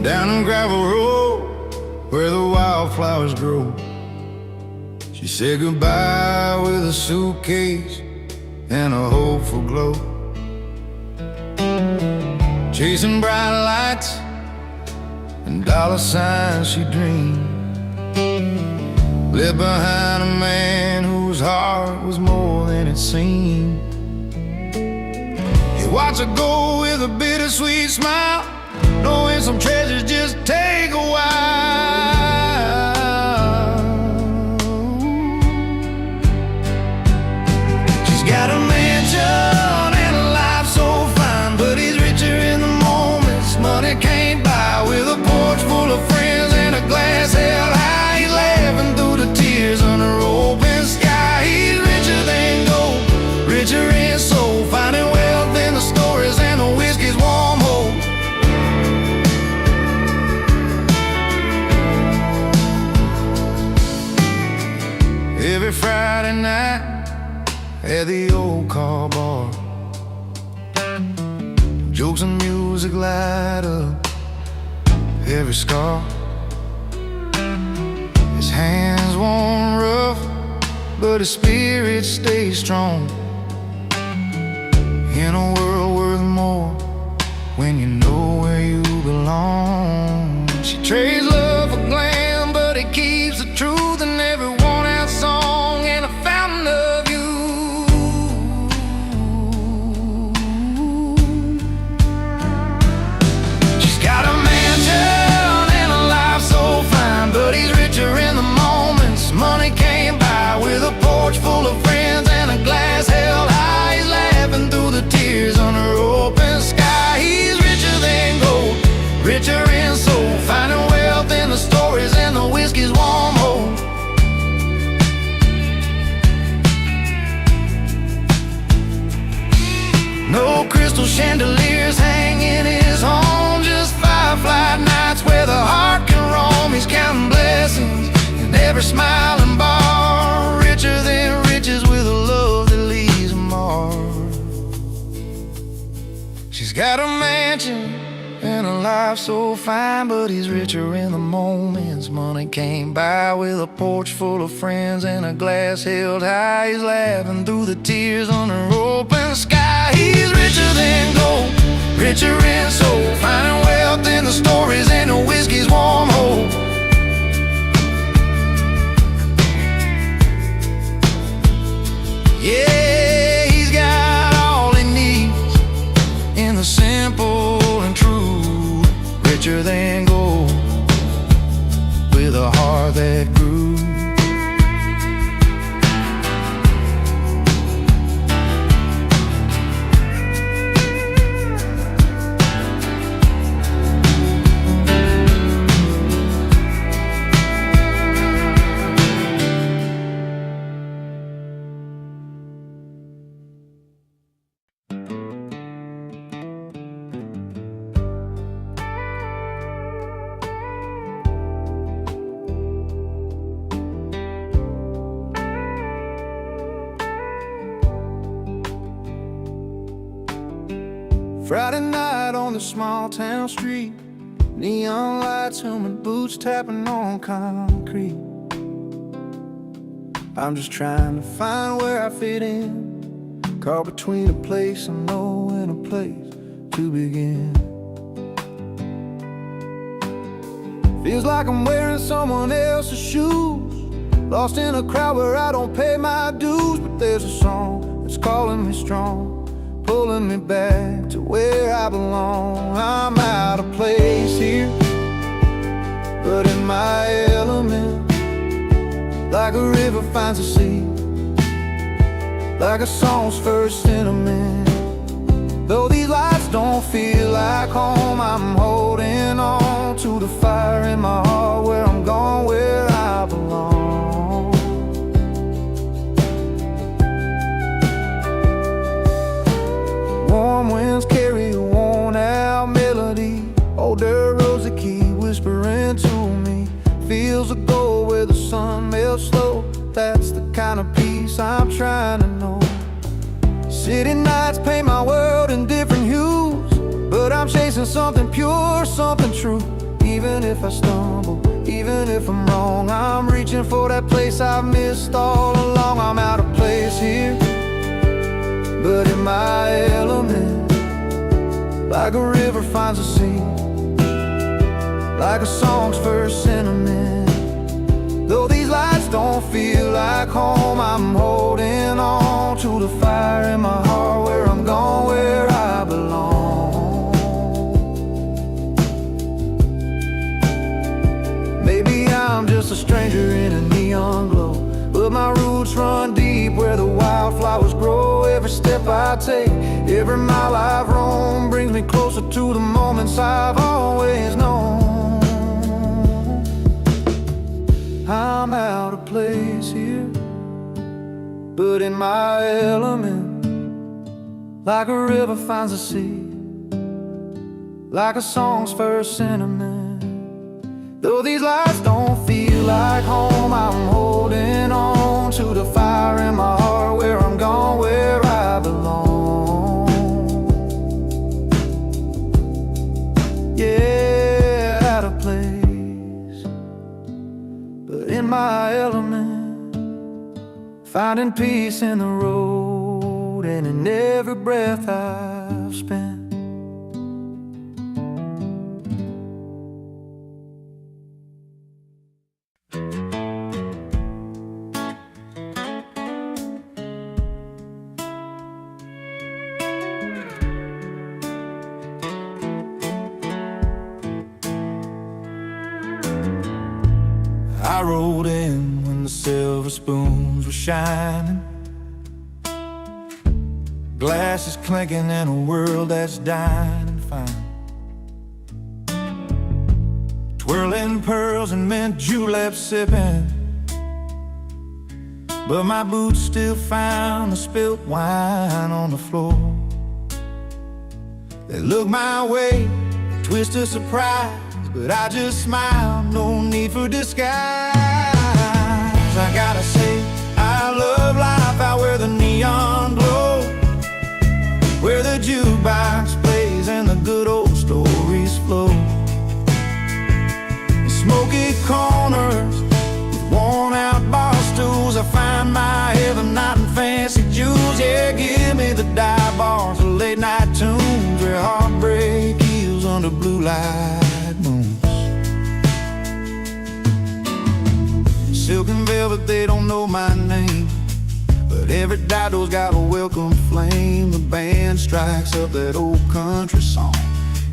down a gravel road where the wildflowers grow. She said goodbye with a suitcase and a hopeful glow. Chasing bright lights and dollar signs she dreamed, left behind a man whose heart was more than it seemed. He watched her go with a bittersweet smile, knowing some treasures just take a while. She's got a mansion and a life so fine, but he's richer in the moments money can't buy. With a porch full of friends and a glass held high, he's laughing through the tears under open sky. He's richer than gold, richer in soul, finding wealth in the stories and the whiskey's warm hope. Every Friday night at the old car bar, jokes and music light up every scar. His hands worn rough, but his spirit stays strong. In a world worth more when you know where you belong. She trades love for glam, but it keeps the truth in every worn-out song and a fountain of you. She's got a mansion and a life so fine, but he's richer in the moments money can't buy. With a porch full of friends and a glass held high, he's laughing through the tears under open sky. He's richer than gold, richer in soul, finding wealth in the stories and the whiskey's warm hope. No crystal chandeliers hang in his home, just firefly nights where the heart can roam. He's counting blessings in every smiling bar, richer than riches with a love that leaves a mark. She's got a mansion and a life so fine, but he's richer in the moments money can't buy. With a porch full of friends and a glass held high, he's laughing through the tears under open sky. He's richer than gold, richer in soul, finding wealth in the stories and the whiskey's warm hope. Yeah, he's got all he needs in the simple and true, richer than gold, with a heart that grew. Friday night on the small town street, neon lights humming, boots tapping on concrete. I'm just trying to find where I fit in, caught between a place I know and a place to begin. Feels like I'm wearing someone else's shoes, lost in a crowd where I don't pay my dues. But there's a song that's calling me strong, pulling me back to where I belong. I'm out of place here, but in my element, like a river finds a sea, like a song's first sentiment. Though these lights don't feel like home, I'm holding on to the fire in my heart, where I'm going, where I belong. Warm winds carry a worn-out melody, older rosy key whispering to me. Fields of gold where the sun melts slow, that's the kind of peace I'm trying to know. City nights paint my world in different hues, but I'm chasing something pure, something true. even if I stumble, even if I'm wrong, I'm reaching for that place I've missed all along. I'm out of place here, but in my element, like a river finds a sea, like a song's first sentiment. Though these lights don't feel like home, I'm holding on to the fire in my heart, where I'm going, where I belong. Maybe I'm just a stranger in a neon glow, but my roots run deep where the wildflowers grow. Every step I take, every mile I've roamed, brings me closer to the moments I've always known. I'm out of place here, but in my element, like a river finds the sea, like a song's first sentiment. Though these lights don't feel like home, I'm holding on to the fire in my heart, where I'm going, where I belong. Yeah, out of place, but in my element, finding peace in the road and in every breath I've spent. I rolled in when the silver spoons were shining, glasses clinking in a world that's dying and fine, twirling pearls and mint julep sipping, but my boots still found the spilt wine on the floor. They looked my way, a twist of surprise, but I just smiled, no need for disguise. I gotta say, I love life out where the neon glows, where the jukebox plays and the good old stories flow. In smoky corners with worn out bar stools, I find my heaven not in fancy jewels. Yeah, give me the dive bars, the late night tunes, where heartbreak heals under blue light moons. Silk and velvet, they don't know my name, but every dido's got a welcome flame. The band strikes up that old country song,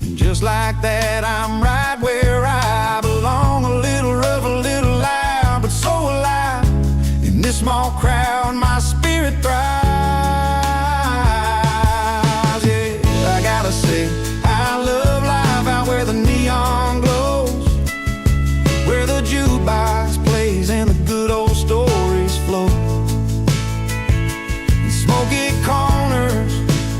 and just like that, I'm right where I belong. A little rough, a little loud, but so alive. In this small crowd, my spirit thrives. Yeah, I gotta say, I love life out where the neon glows, where the jukebox plays and the good old stories flow. In smoky corners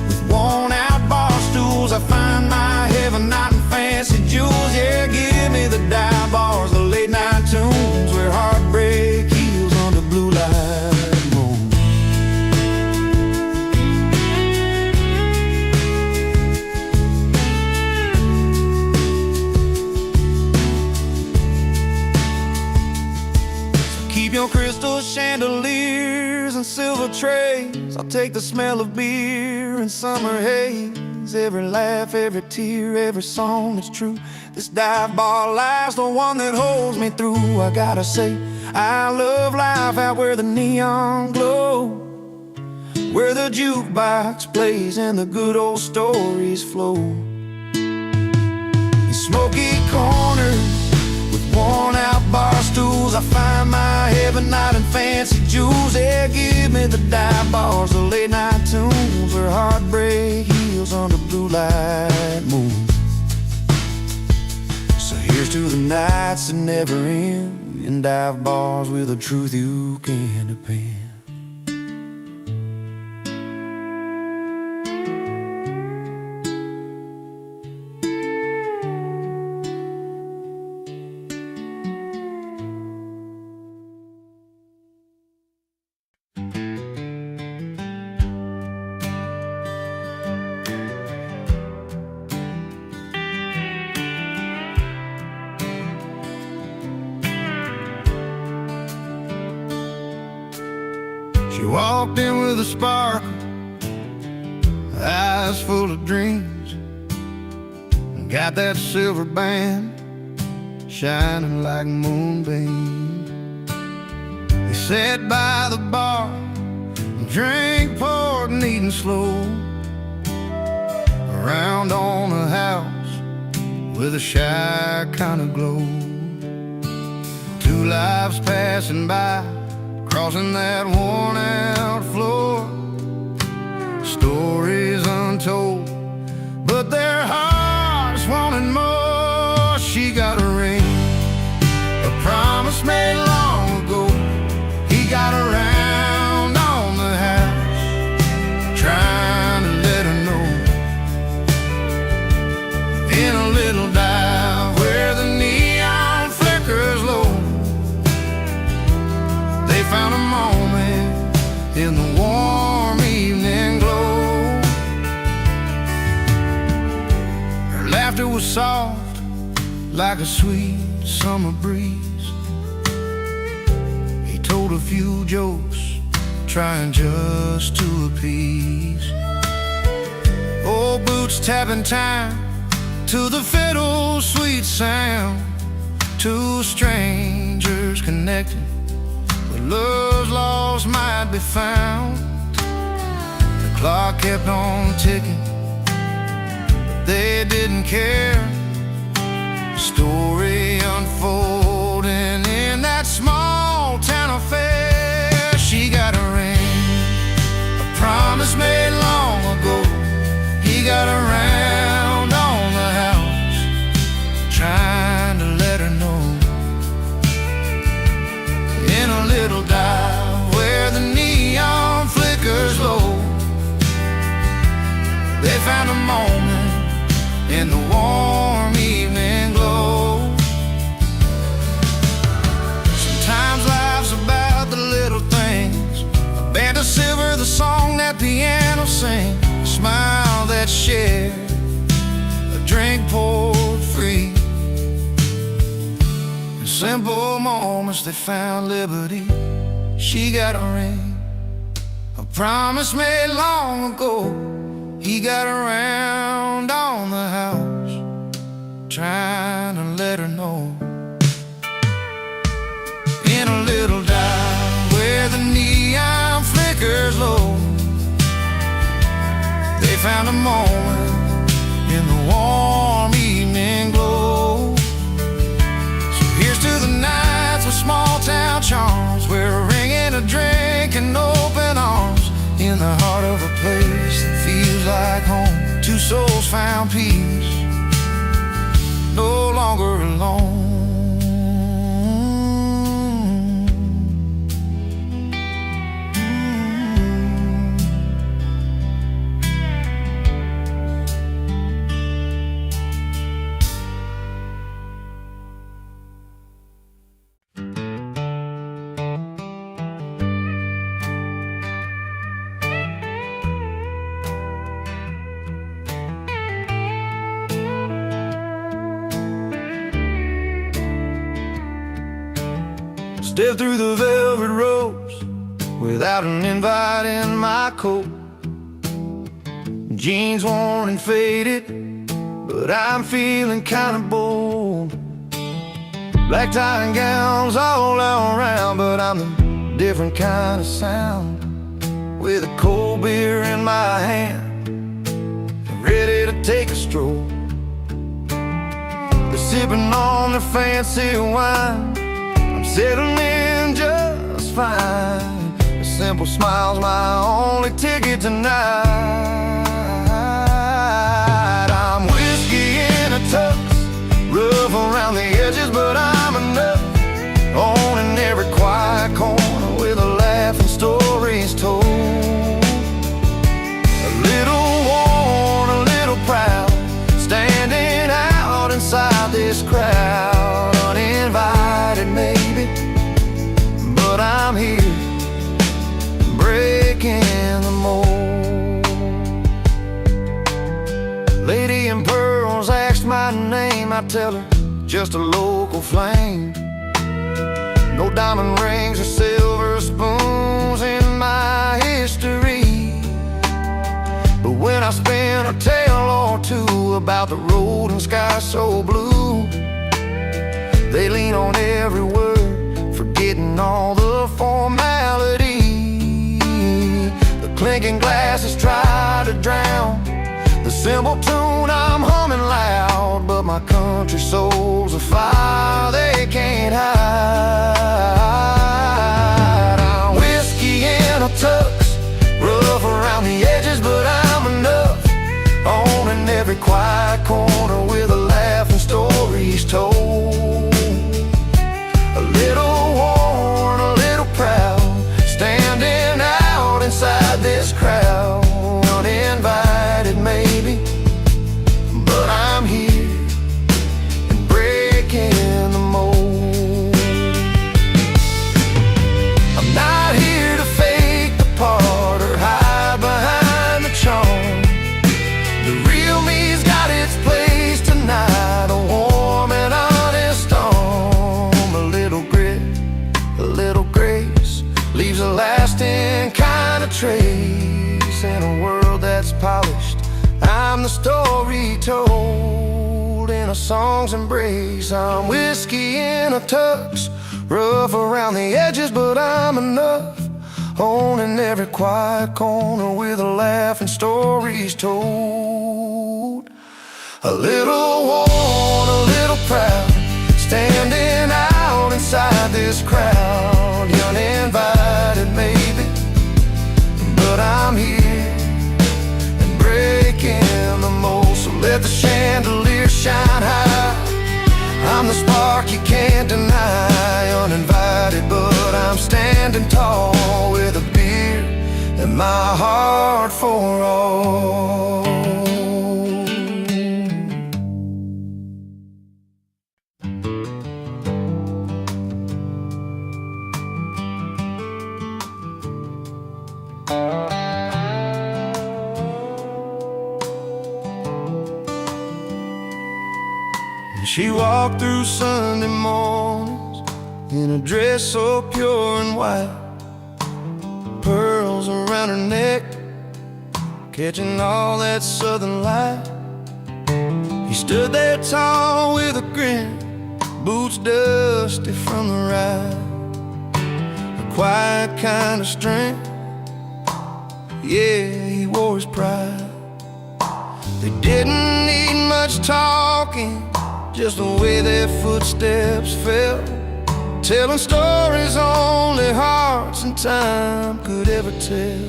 with worn out bar stools, I find my heaven not in fancy jewels. Yeah, give me the dive bars, the late night tunes, where heartbreak heals under blue light moons. Keep your crystal chandeliers and silver trays, I'll take the smell of beer and summer haze. Every laugh, every tear, every song that's true. This dive bar life's the one that holds me through. I gotta say, I love life out where the neon glow, where the jukebox plays and the good old stories flow. In smoky corners with worn out bar stools, I find my heaven not in fancy jewels. Yeah, give me the dive bars, the late night tunes, where heartbreak heals under blue light moons. So here's to the nights that never end, in dive bars with the truth you can depend. walked in with a sparkle, eyes full of dreams, and got that silver band shining like moonbeams. He sat by the bar, drank, poured, and eating slow, around on a house with a shy kind of glow. Two lives passing by, crossing that worn-out floor. Stories untold, but their hearts wanted more. She got a ring, a promise made long ago. He got around on the house, trying to let her know. In a little dive where the neon flickers low, they found a moment in the warm evening glow. Her laughter was soft like a sweet summer breeze. He told a few jokes, trying just to appease. Old boots tapping time to the fiddle's sweet sound. Two strangers connected, but love's lost might be found. The clock kept on ticking, but they didn't care. Story unfolding in that small town affair. She got a ring, a promise made long ago. He got around on the house, trying to let her know. In a little dive where the neon flickers low, they found a moment in the warm evening glow. Sometimes life's about the little things, a band of silver, the song that piano sings, a smile that's shared, a drink poured free. In simple moments they found liberty. She got a ring, a promise made long ago. He got around on the house, trying to let her know. In a little dive where the neon flickers low, they found a moment in the warm evening glow. So here's to the nights with small town charms, where a ring and a drink and open arms. In the heart of a place that feels like home, two souls found peace, no longer alone. Step through the velvet ropes without an invite in my coat. Jeans worn and faded, but I'm feeling kinda bold. Black tie and gowns all around, but I'm the different kind of sound. With a cold beer in my hand, ready to take a stroll. They're sipping on their fancy wine, settling in just fine. A simple smile's my only ticket tonight. I'm whiskey in a tux, rough around the edges, but I'm enough. Owning every quiet corner with a laugh and stories told. A little worn, a little proud, standing out inside this crowd. Uninvited maybe, but I'm here, breaking the mold. Lady in pearls asked my name, I tell her, just a local flame. No diamond rings or silver spoons in my when I spin a tale or two about the road and sky so blue. They lean on every word, forgetting all the formality. The clinking glasses try to drown the cymbal tune I'm humming loud, but my country soul's a fire they can't hide. I'm whiskey in a tux, rough around the edges, but I'm enough. Owning every quiet corner with a laugh and stories told. A little worn, a little proud, standing out inside this crowd. Uninvited maybe, but I'm here and breaking the mold. I'm not here to fake the part or hide behind the charm. The real me's got its place tonight, a warm and honest storm. A little grit, a little grace, leaves a lasting kind of trace. In a world that's polished, I'm the story told in a song's embrace. I'm whiskey in a tux, rough around the edges, but I'm enough. Owning every quiet corner with a laugh and stories told. A little worn, a little proud, standing out inside this crowd. Uninvited maybe, but I'm here and breaking the mold. So let the chandelier shine high. I'm the spark you can't deny. Uninvited, but I'm standing tall with a beer and my heart for all. She walked through Sunday mornings in a dress so pure and white, pearls around her neck, catching all that southern light. He stood there tall with a grin, boots dusty from the ride, a quiet kind of strength, yeah, he wore his pride. They didn't need much talking, just the way their footsteps fell, telling stories only hearts and time could ever tell.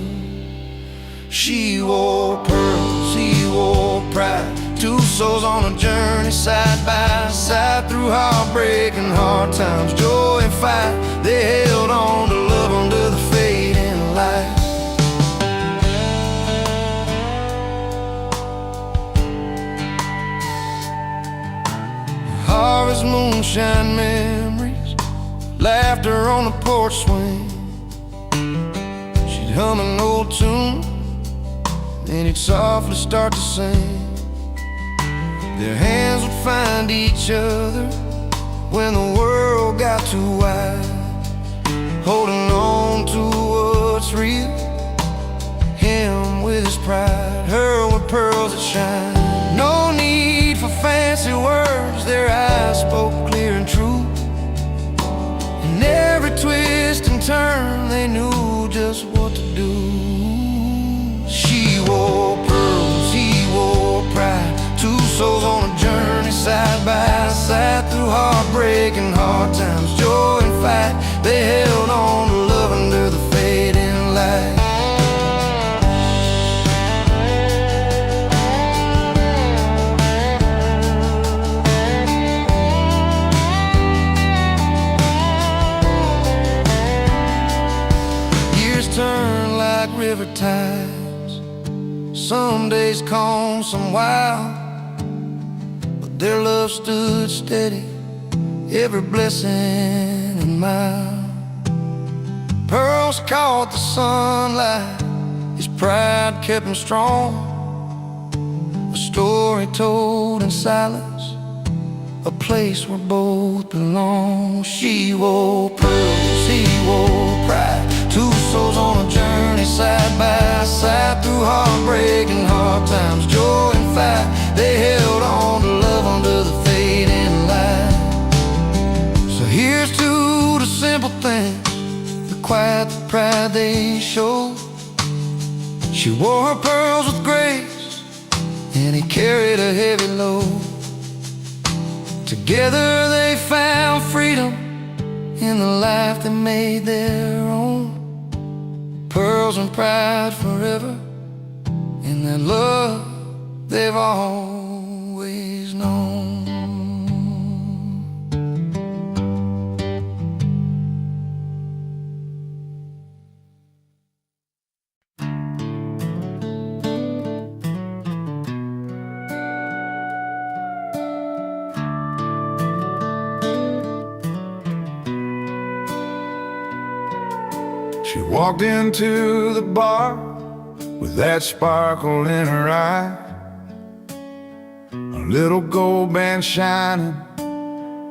She wore pearls, he wore pride, two souls on a journey side by side, through heartbreak and hard times, joy and fight. They held on to love under the fading light. Harvest moonshine memories, laughter on the porch swing. She'd hum an old tune, then he'd softly start to sing. Their hands would find each other when the world got too wide, holding on to what's real, him with his pride, her with pearls that shine. No need for fancy words, their eyes spoke clear and true. In every twist and turn, they knew just what to do. She wore pearls, he wore pride, two souls on a journey side by side, through heartbreak and hard times, joy and fight. They held on to love under the fading light. Turn like river tides, some days calm, some wild, but their love stood steady, every blessing and mile. Pearls caught the sunlight, his pride kept him strong, a story told in silence, a place where both belong. She wore pearls, he wore pride, two souls on a journey side by side, through heartbreak and heart fight. They held on to love under the fading light. So here's to the simple things, the quiet, the pride they showed. She wore her pearls with grace, and he carried a heavy load. Together they found freedom in the life they made their own. Pearls and pride forever, in that love they've always known. She walked into the bar with that sparkle in her eye, a little gold band shining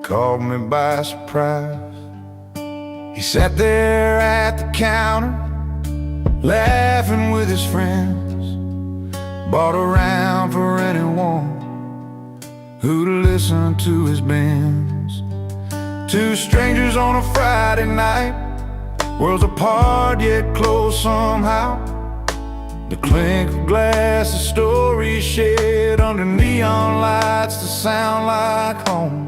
caught me by surprise. He sat there at the counter, laughing with his friends, bought around for anyone who'd listen to his bends. Two strangers on a Friday night, worlds apart yet close somehow. The clink of glass, the stories shared under neon lights that sound like home.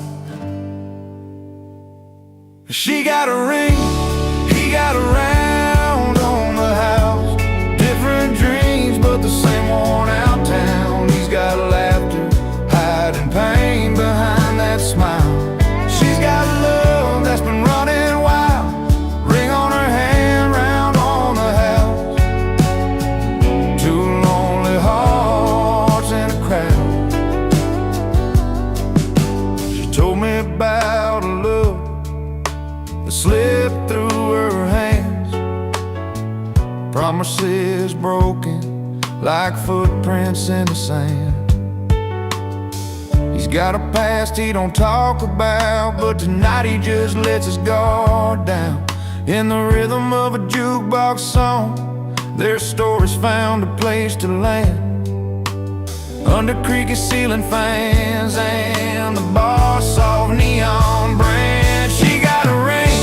She got a ring, he got a round on the house. Different dreams, but the same worn out town. He's got laughter, hiding pain behind that smile. She's got love that's been running wild, ring on her hand, round on the house. Two lonely hearts in a crowd. She told me about a love that slipped through her hands, promises broken like footprints in the sand. He's got a past he don't talk about, but tonight he just lets his guard down. In the rhythm of a jukebox song, their stories found a place to land, under creaky ceiling fans and the bar soft neon brand. She got a ring,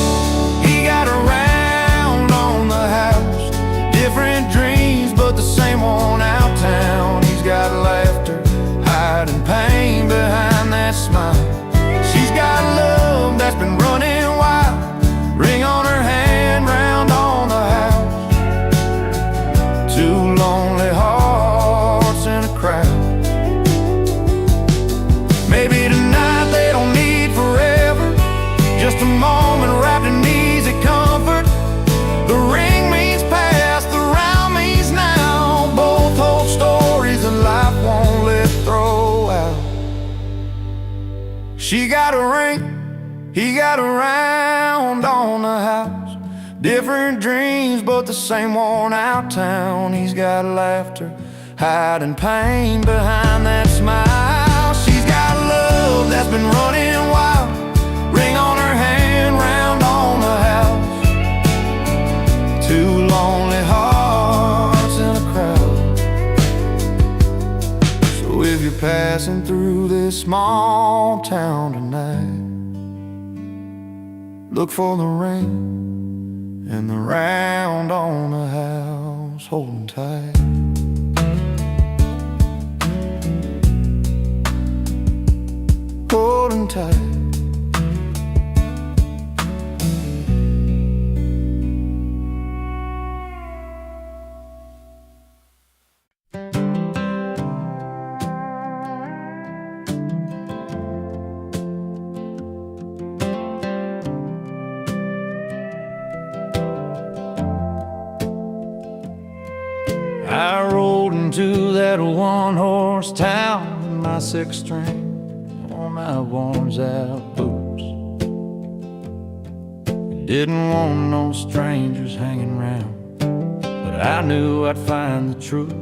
he got a round on the house. Different dreams, but the same worn out town. He's got laughter, hiding pain behind that smile. She's got love that's been running wild, ring on her hand, round on the house. Two lonely hearts in a crowd. Maybe tonight they don't need forever, just a moment wrapped in easy comfort. The ring means past, the round means now. Both hold stories that life won't let throw out. She got a ring, he got a round on the house. Different dreams, but the same worn out town. He's got laughter, hiding pain behind that smile. She's got love that's been running wild, ring on her hand, round on the house. Two lonely hearts in a crowd. So if you're passing through this small town tonight, look for the ring and the round on the house, holding tight. Holding tight. I rolled into that one-horse town in my sixth string on my worn-out boots. Didn't want no strangers hanging round, but I knew I'd find the truth.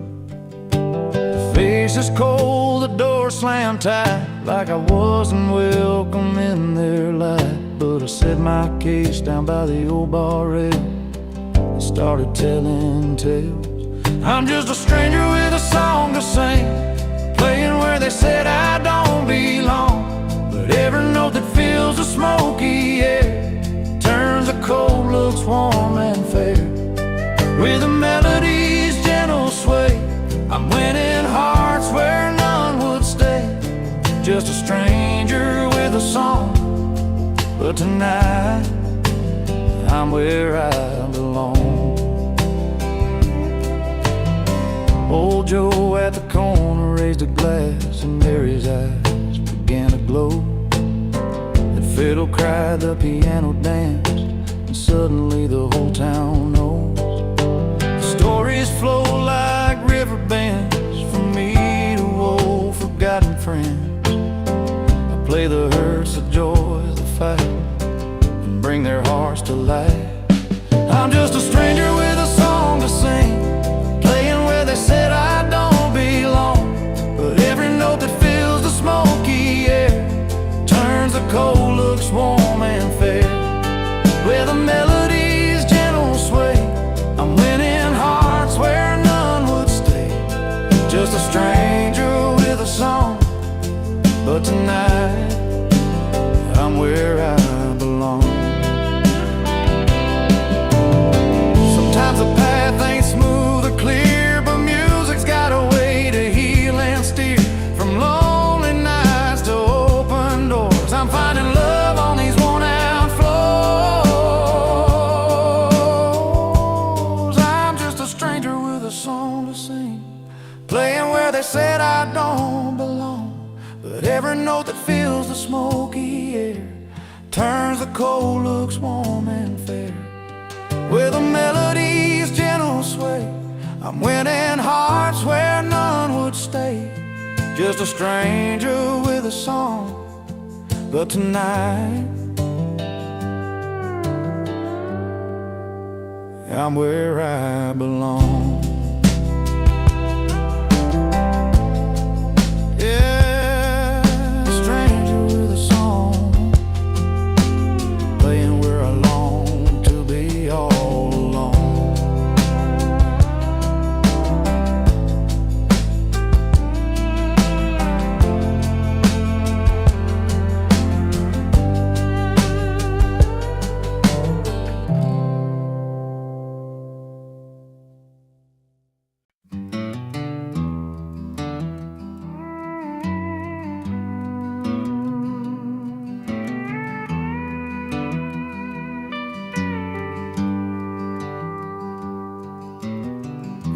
The face is cold, the door slammed tight, like I wasn't welcome in their light. But I set my case down by the old bar rail and started telling tales. I'm just a stranger with a song to sing, playing where they said I don't belong. But every note that fills the smoky air turns the cold looks warm and fair. With the melody's gentle sway, I'm winning hearts where none would stay. Just a stranger with a song, but tonight I'm where I belong. Old Joe at the corner raised a glass, and Mary's eyes began to glow. The fiddle cried, the piano danced, and suddenly the whole town knows. The stories flow like river bands from me to old forgotten friends. I play the hurts, the joys, the fight, and bring their hearts to life. I'm just a stranger with a song to sing, playing where they said I don't belong. But every note that fills the smoky air turns the cold looks warm and fair. Where the melody's gentle sway, I'm winning hearts where none would stay. Just a stranger with a song, but tonight I'm where I belong. Sometimes the path ain't smooth or clear, but music's got a way to heal and steer. From lonely nights to open doors, I'm finding love on these worn-out floors. I'm just a stranger with a song to sing, playing where they said I don't belong. But every note that fills the smoky air turns the cold looks warm and fair. With a melody's gentle sway, I'm winning hearts where none would stay. Just a stranger with a song, but tonight I'm where I belong.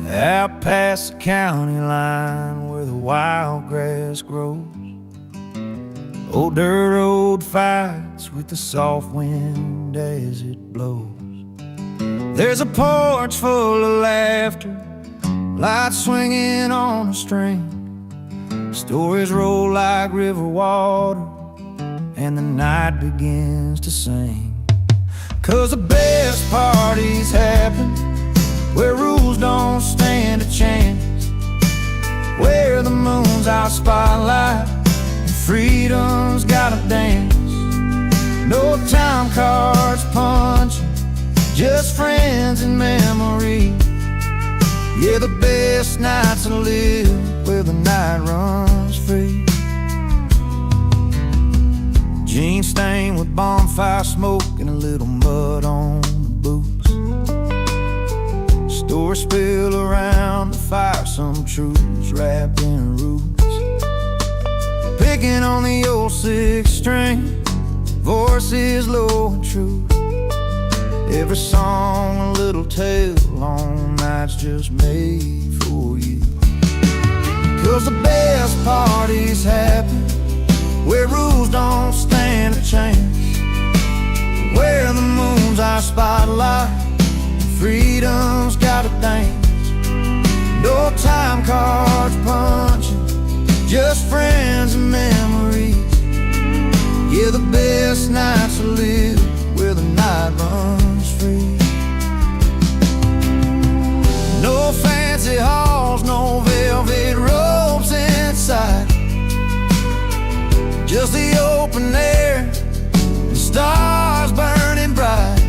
Out past the county line where the wild grass grows, old dirt road fights with the soft wind as it blows. There's a porch full of laughter, lights swinging on a string. Stories roll like river water, and the night begins to sing. 'Cause the best parties happen where rules don't stand a chance, where the moon's our spotlight and freedom's gotta dance. No time cards punching, just friends and memories. Yeah, the best nights to live where the night runs free. Jeans stained with bonfire smoke and a little mud on the boots. Stories spill around the fire, some truths wrapped in roots. Picking on the old six string, voices low and true. Every song a little tale, long nights just made for you. 'Cause the best parties happen where rules don't stand a chance, where the moon's our spotlight, freedom's gotta dance. No time cards punching, just friends and memories. Yeah, the best nights to live where the night runs free. No fancy halls, no velvet robes inside, just the open air, the stars burning bright.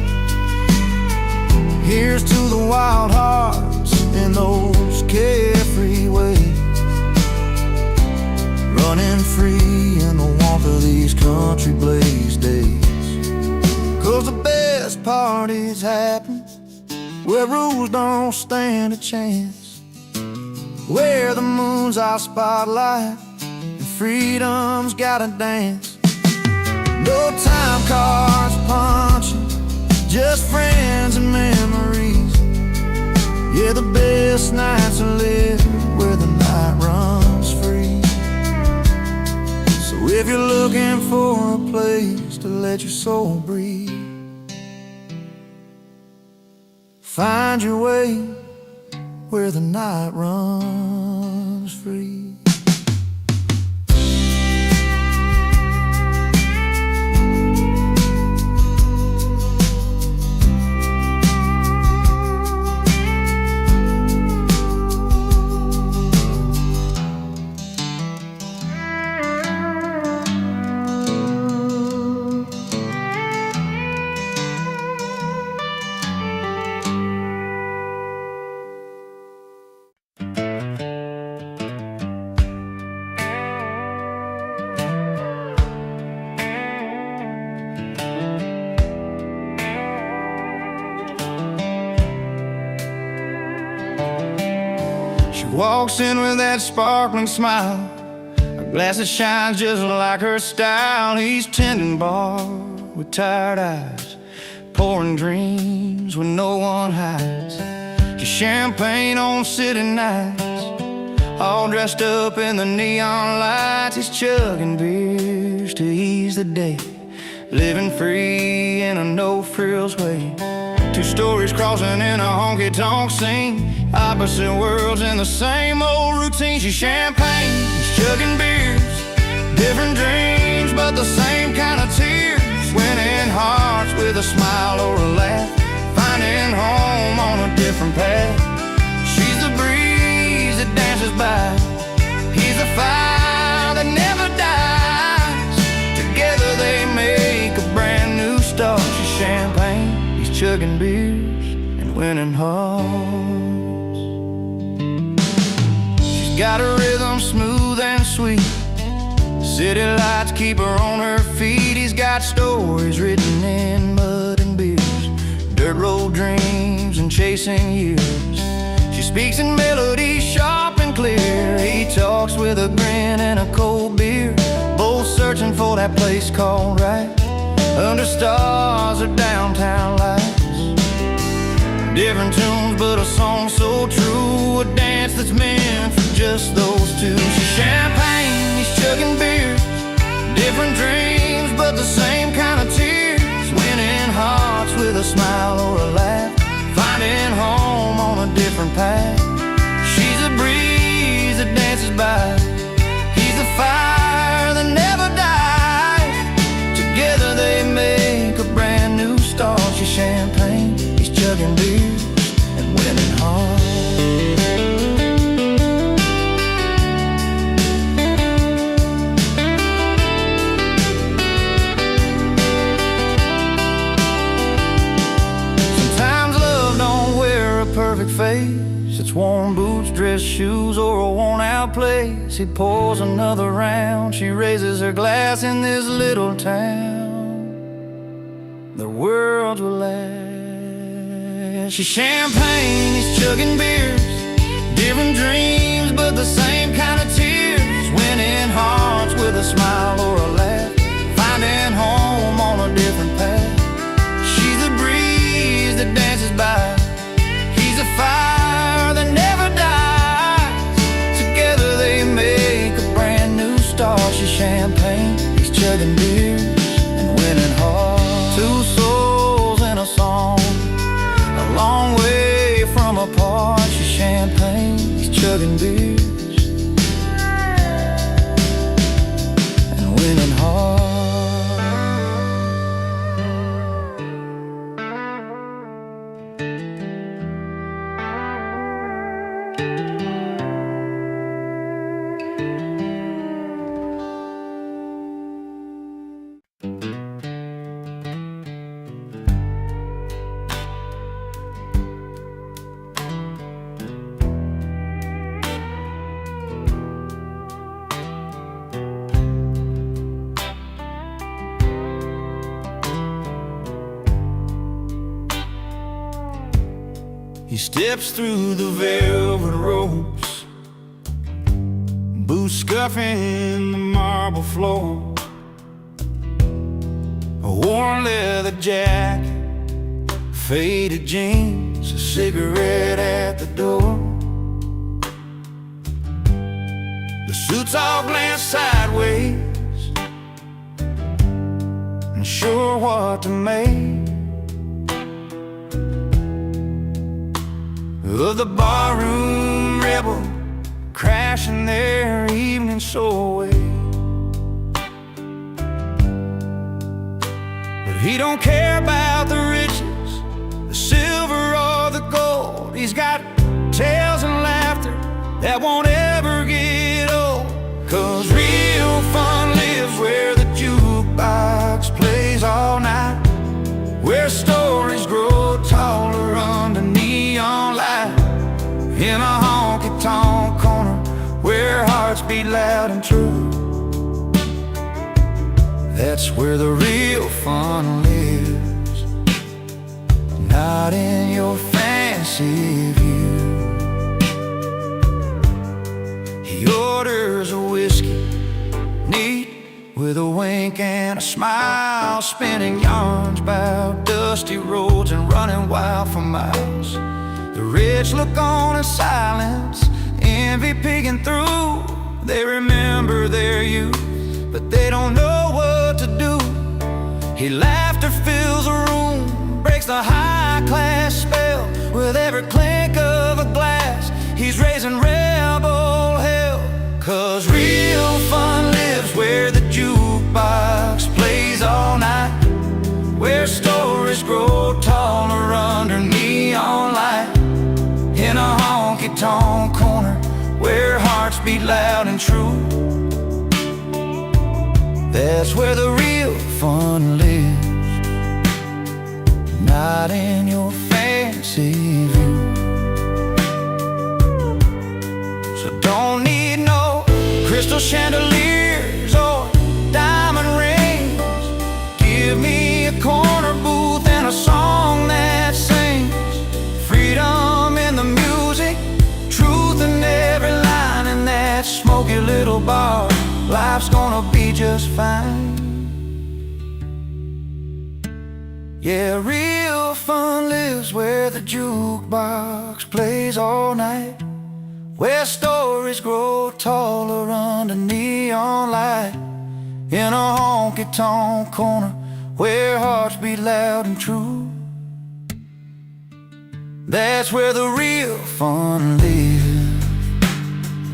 Here's to the wild hearts in those carefree ways. country blaze days. 'Cause the best parties happen where rules don't stand a chance, where the moon's our spotlight and freedom's gotta dance. No time cards punching, just friends and memories. Yeah, the best nights are lived where the night runs free. So if you're looking for a place to let your soul breathe, find your way where the night runs free. She walks in with that sparkling smile, a glass that shines just like her style. He's tending bar with tired eyes, pouring dreams when no one hides. She's champagne on city nights, all dressed up in the neon lights. He's chugging beers to ease the day, living free in a no-frills way. Two stories crossing in a honky-tonk scene, opposite worlds in the same old routine. She's champagne, he's chugging beers, different dreams but the same kind of tears. Winning hearts with a smile or a laugh, finding home on a different path. She's the breeze that dances by, he's the fire that never dies. Together they make a brand new start. She's champagne, he's chugging beers and winning hearts. She's got a rhythm smooth and sweet, city lights keep her on her feet. He's got stories written in mud and beers, dirt road dreams and chasing years. She speaks in melodies sharp and clear, he talks with a grin and a cold beer. Both searching for that place called right, under stars or downtown lights. Different tunes but a song so true, a dance that's meant for just those two. She's champagne, he's chugging beers, different dreams but the same kind of tears. Winning hearts with a smile or a laugh, finding home on a different path. She's a breeze that dances by, he's the fire that never dies. Together they make a brand new start. She's champagne, he's chugging beers and winning hearts. Perfect face, it's worn boots, dress shoes, or a worn-out place. He pours another round, she raises her glass. In this little town, the world's will last. She's champagne, he's chugging beers, different dreams but the same kind of tears. Winning hearts with a smile or a laugh, finding home on a different path. She's the breeze that dances by, a fire that never dies. Together they make a brand new start. She's champagne, he's chugging beers and winning hearts. Two souls in a song, a long way from apart. She's champagne, he's chugging beers and winning hearts. steps through the velvet ropes, boots scuffing the marble floor, a worn leather jacket, faded jeans, a cigarette at the door. The suits all glance sideways, unsure what to make of the barroom rebel crashing their evening show away. But he don't care about the riches, the silver or the gold. He's got tales and laughter that won't ever get old. 'Cause real fun lives where the jukebox plays all night, where stories grow taller under neon light, in a honky-tonk corner where hearts beat loud and true. That's where the real fun lives, not in your fancy view. He orders a whiskey, neat, with a wink and a smile, spinning yarns about dusty roads and running wild for miles. The rich look on in silence, envy peeking through. They remember their youth, but they don't know what to do. His laughter fills a room, breaks the high-class spell. With every clink of a glass, he's raising rebel hell. 'Cause real fun lives where the jukebox plays all night, where stories grow taller under neon light, in a honky-tonk corner where hearts beat loud and true. That's where the real fun lives, not in your fancy view. So don't need no crystal chandeliers or diamond rings. Give me a corner booth and a song that sings freedom in the music, truth in every line. In that smoky little bar, life's gonna be just fine. Yeah, real fun lives where the jukebox plays all night, where stories grow taller under neon light, in a honky-tonk corner where hearts beat loud and true. That's where the real fun lives,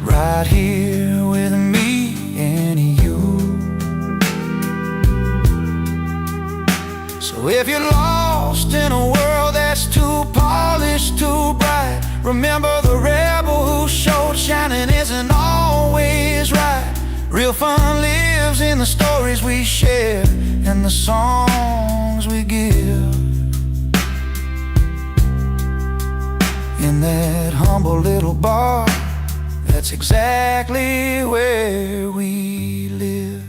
right here with me and you. So if you're lost in a world that's too polished, too bright, remember the rebel who showed shining isn't always right. Real fun lives in the stories we share and the songs we give, in that humble little bar. That's exactly where we live.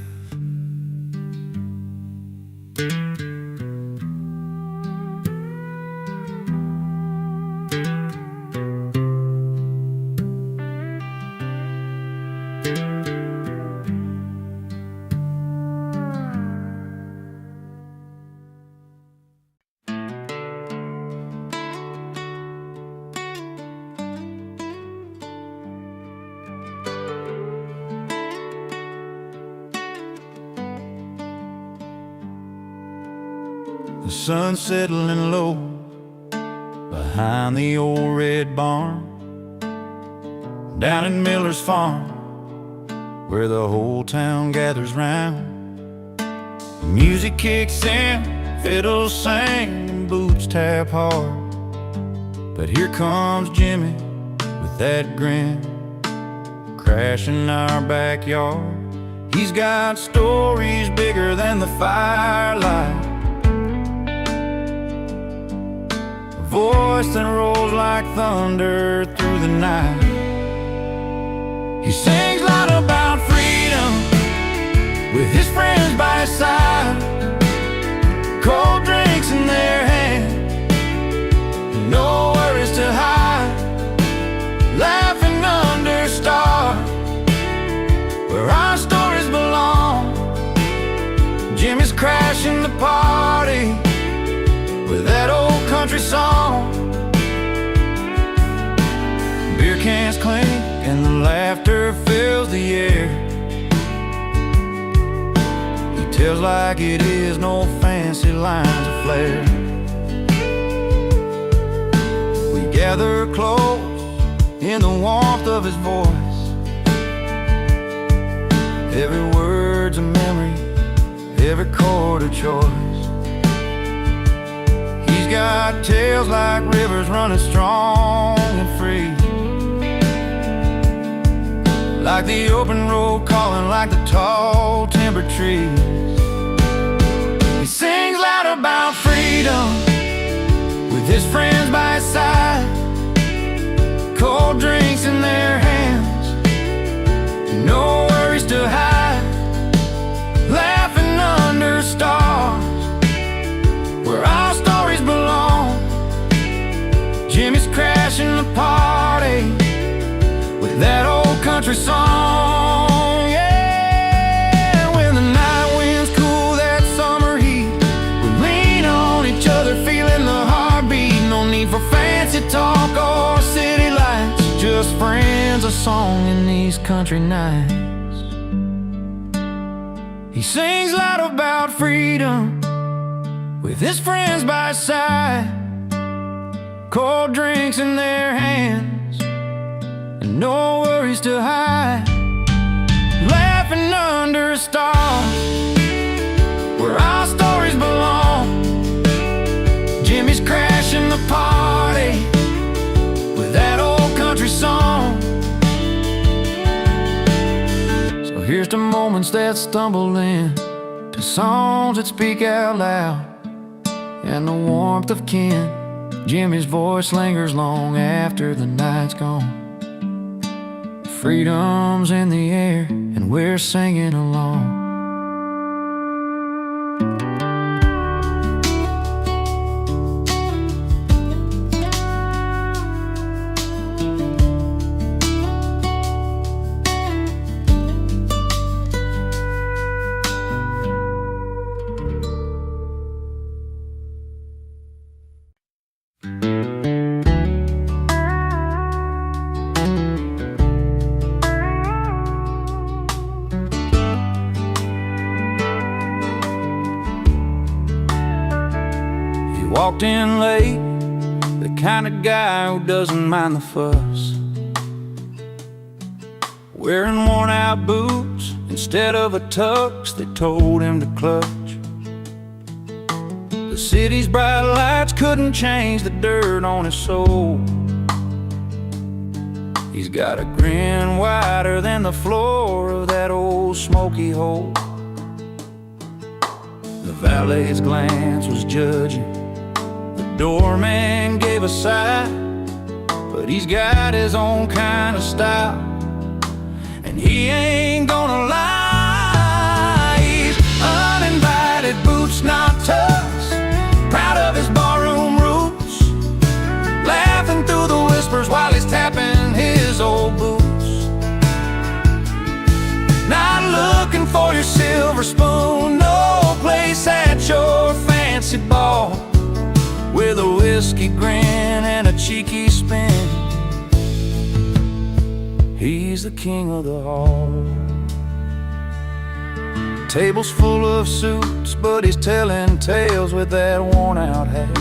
The sun's settling low behind the old red barn, down in Miller's farm, where the whole town gathers round. The music kicks in, fiddles sing, and boots tap hard. But here comes Jimmy with that grin, crashing our backyard. He's got stories bigger than the firelight, voice that rolls like thunder through the night. He sings loud about freedom with his friends by his side, cold drinks in their hands, no worries to hide. Feels like it is, no fancy lines of flair. We gather close in the warmth of his voice. Every word's a memory, every chord a choice. He's got tales like rivers running strong and free, like the open road calling, like the tall timber trees. He sings loud about freedom with his friends by his side, cold drinks in their hands, no worries to hide, laughing under stars where our stories belong. Jimmy's crashing the party with that old country song, yeah. When the night winds cool that summer heat, we lean on each other, feeling the heartbeat. No need for fancy talk or city lights, just friends, a song in these country nights. He sings loud about freedom with his friends by his side, cold drinks in their hands, and no worries to hide, laughing under stars where our stories belong. Jimmy's crashing the party with that old country song. So here's to moments that stumble in, to songs that speak out loud, and the warmth of kin. Jimmy's voice lingers long after the night's gone. Freedom's in the air, and we're singing along. Walked in late, the kind of guy who doesn't mind the fuss, wearing worn out boots instead of a tux they told him to clutch. The city's bright lights couldn't change the dirt on his soul. He's got a grin wider than the floor of that old smoky hole. The valet's glance was judging, doorman gave a sigh, but he's got his own kind of style, and he ain't gonna lie. He's uninvited, boots not tucks, proud of his barroom roots, laughing through the whispers while he's tapping his old boots. Not looking for your silver spoon, no place at your fancy ball, with a whiskey grin and a cheeky spin. He's the king of the hall. Table's full of suits, but he's telling tales with that worn-out hat,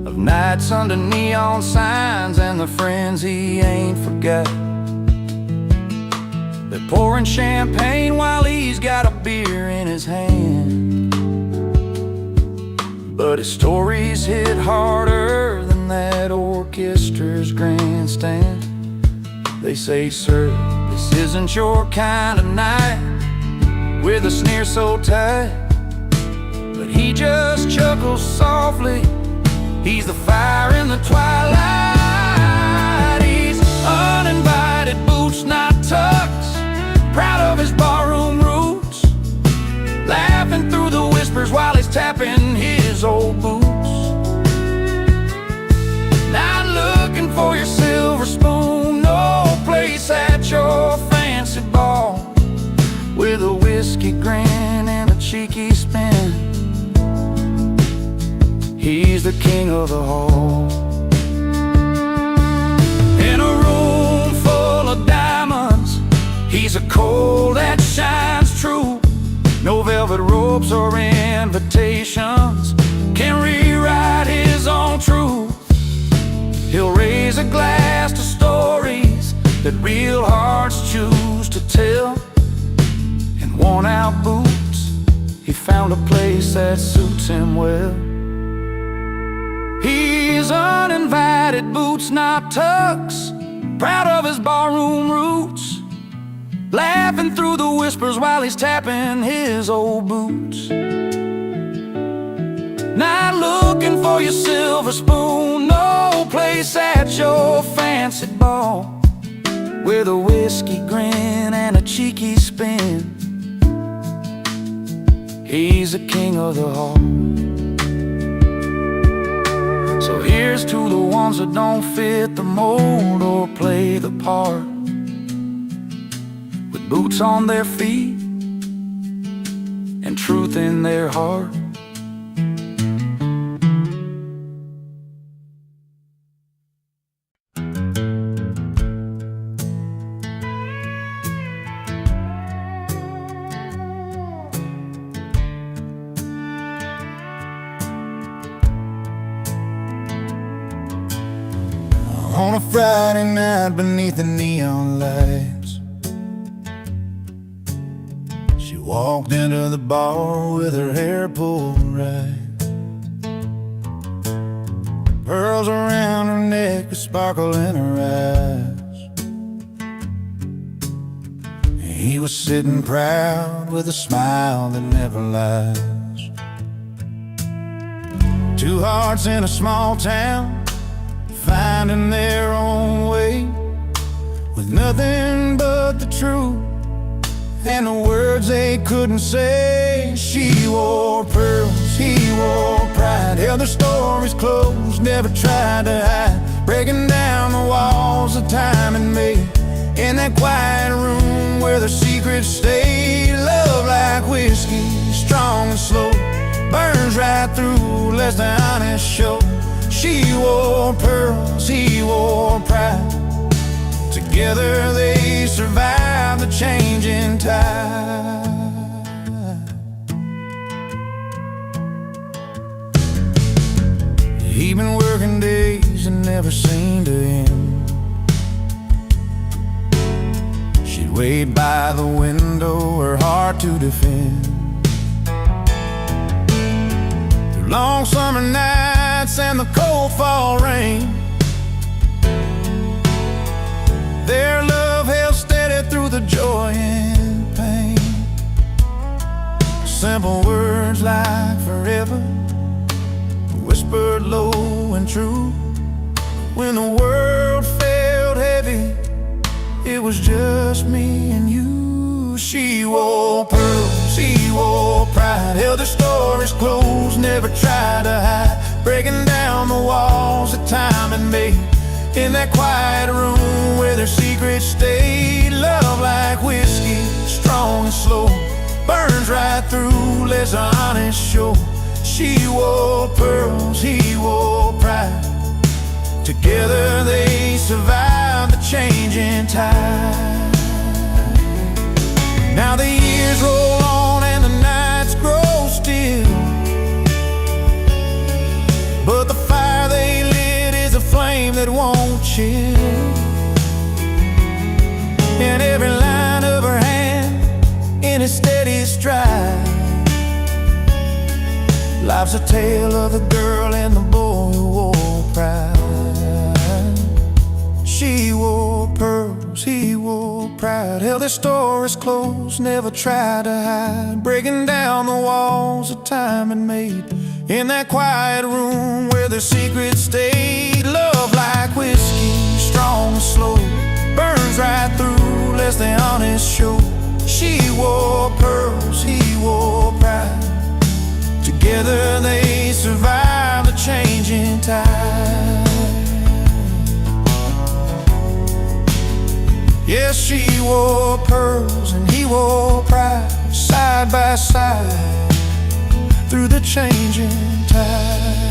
of nights under neon signs and the friends he ain't forgot. They're pouring champagne while he's got a beer in his hand, but his stories hit harder than that orchestra's grandstand. They say, sir, this isn't your kind of night, with a sneer so tight, but he just chuckles softly. He's the fire in the twilight. He's uninvited, boots not tucks, proud of his barroom roots, laughing through the whispers while he's tapping his old boots. Not looking for your silver spoon, no place at your fancy ball, with a whiskey grin and a cheeky spin. He's the king of the hall. In a room full of diamonds, he's a coal that shines true, hopes or invitations can rewrite his own truth. He'll raise a glass to stories that real hearts choose to tell. In worn-out boots, he found a place that suits him well. He's uninvited boots, not tucks, proud of his barroom roots, laughing through the whispers while he's tapping his old boots. Not looking for your silver spoon, no place at your fancy ball, with a whiskey grin and a cheeky spin. He's the king of the hall. So here's to the ones that don't fit the mold or play the part, with boots on their feet and truth in their heart. On a Friday night beneath the neon lights, she walked into the bar with her hair pulled right, pearls around her neck, a sparkle in her eyes. He was sitting proud with a smile that never lies. Two hearts in a small town, finding their own way, with nothing but the truth and the words they couldn't say. She wore pearls, he wore pride, held their stories close, never tried to hide, breaking down the walls that time had made. In that quiet room where their secrets stayed, love like whiskey, strong and slow, burns right through, lets the honest show. She wore pearls, he wore pride, together they survived the changing tide. He'd been working days and never seemed to end. She'd wait by the window, her heart to defend. Through long summer nights and the cold fall rain, their love held steady through the joy and pain. Simple words like forever, whispered low and true. When the world felt heavy, it was just me and you. She wore pearls, he wore pride, held their stories close, never tried to hide, breaking down the walls that time had made. In that quiet room where their secrets stayed, love like whiskey, strong and slow, burns right through, lets the honest show. She wore pearls, he wore pride, together they survived the changing tide. Now the years roll on and the nights grow still, but the fire they lit is a flame that won't chill. And every line of her hand in a steady stride, life's a tale of the girl and the boy who wore pride. She wore pearls, he wore pride, held their stories close, never tried to hide, breaking down the walls that time had made. In that quiet room where their secrets stayed, love like whiskey, strong and slow, burns right through, lets the honest show. She wore pearls, he wore pride, together they survived the changing tide. Yes, she wore pearls and he wore pride, side by side through the changing tide.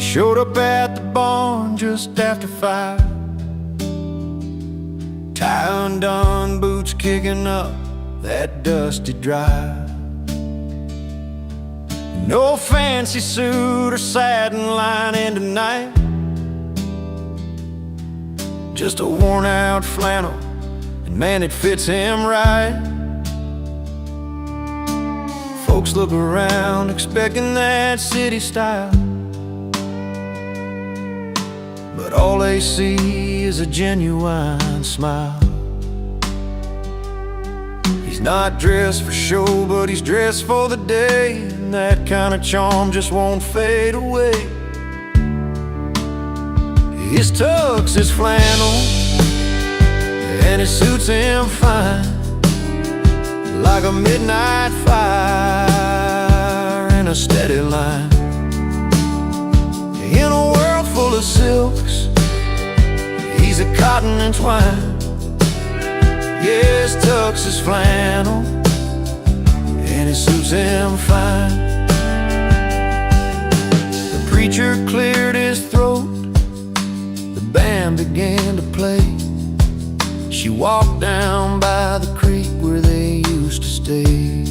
showed up at the barn just after 5. Tie undone, boots kicking up that dusty drive. No fancy suit or satin lining tonight, just a worn out flannel, and man, it fits him right. Folks look around expecting that city style, but all they see is a genuine smile. He's not dressed for show, but he's dressed for the day, and that kind of charm just won't fade away. His tux is flannel, and it suits him fine, like a midnight fire in a steady line. In a world full of silks, he's a cotton and twine. Yeah, his tux is flannel, and it suits him fine. The preacher cleared his throat, the band began to play. She walked down by the creek where they used to stay.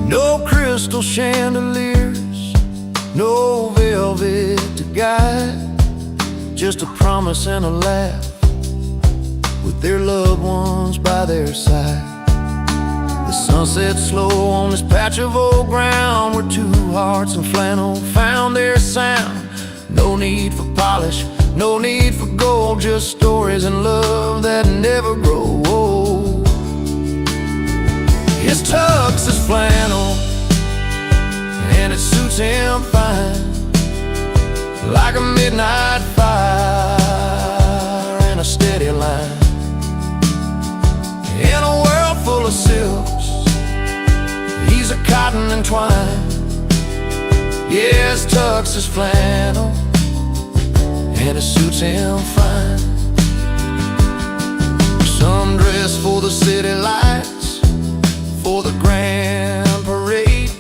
No crystal chandeliers, no velvet to guide, just a promise and a laugh with their loved ones by their side. The sun set slow on this patch of old ground where two hearts in flannel found their sound. No need for polish, no need for gold, just stories and love that never grow old. His tux is flannel, and it suits him fine, like a midnight fire in a steady line. In a world full of silks, he's a cotton and twine. Yeah, his tux is flannel, and it suits him fine. Some dress for the city lights, for the grand parade,